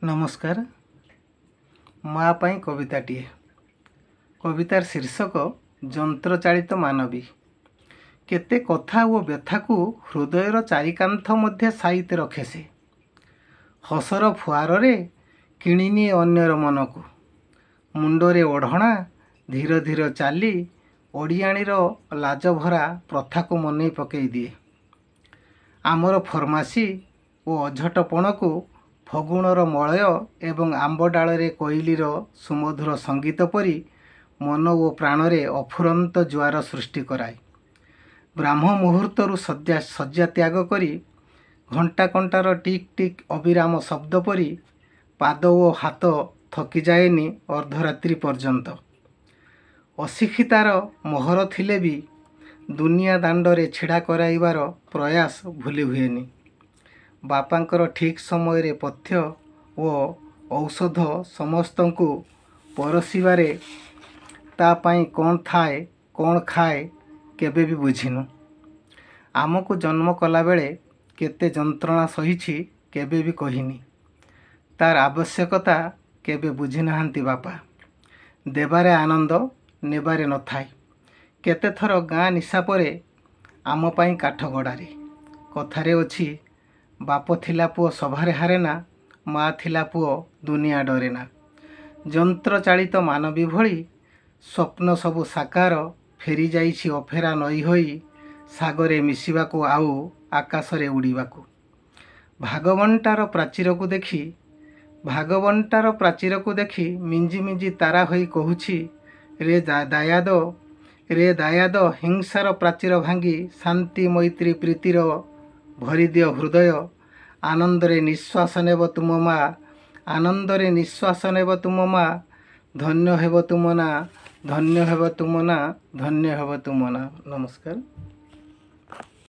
नमस्कार। माँ पाई कविताटिए। कवितार शीर्षक जंत्रचालित मानवी। केते कथा ओ व्यथा को हृदयर चारिकांथ मध्य साइते रखे से। हसर फुआर रे किणिनिए अन्यर मन को। मुंडरे ओढ़णा धीर धीर चाली ओडियाणीर लाजभरा प्रथा को मनई पकई दिए। आमर फरमासी ओ अझटपण को फगुणर मलय एवं आंब डाଳରେ कोइलीर सुमधुर संगीत परी मन ओ प्राणरे अफुरंत ज्वार सृष्टि कराए। ब्राह्म मुहूर्तरु शय्या त्याग करी घंटा कंटार टिक टिक अविराम शब्द परी पाद ओ हाथ थकी जाएनी अर्धरात्रि पर्यंत। अशिक्षितार मोहर थिले भी दुनिया दांडरे छिड़ा कराइबार प्रयास भूली हुएनी। बापांकर ठीक समय रे पथ्य ओ औषध समस्तंकु परसिबारे ता पाई कौन थाए कौन खाए केबे भी बुझिनु। आमको जन्म कला बेले केते जंत्रणा सहिछि केबे भी कहिनी। तार आवश्यकता केबे बुझी नाहांती बापा। देबारे आनंद नेबारे न थाए। केते थर गाँ निशा परे आम पाई काठ गड़ारे। कथारे अछि बाप थिला पुओ सभारे हारेना, माँ थिला पुओ दुनिया डरेना। जंत्र चालित मानवी भली स्वप्न सबु साकार फेरी जाइछि अफेरा नई होई सागरे मिसिबाकू आउ आकाशरे उड़ीबाकू। भागवंटार प्राचीर को देखी मिंजी मिंजी तारा होई कहुछि रे दायाद हिंसार प्राचीर भांगी शांति मैत्री प्रीतिर भरी दियो हृदय। आनंदरे निश्वास नेब तुम माँ, आनंदरे निश्वास नेब तुम माँ। धन्य हेब तुम ना, धन्य हेब तुम ना, धन्य हेब तुम ना। नमस्कार।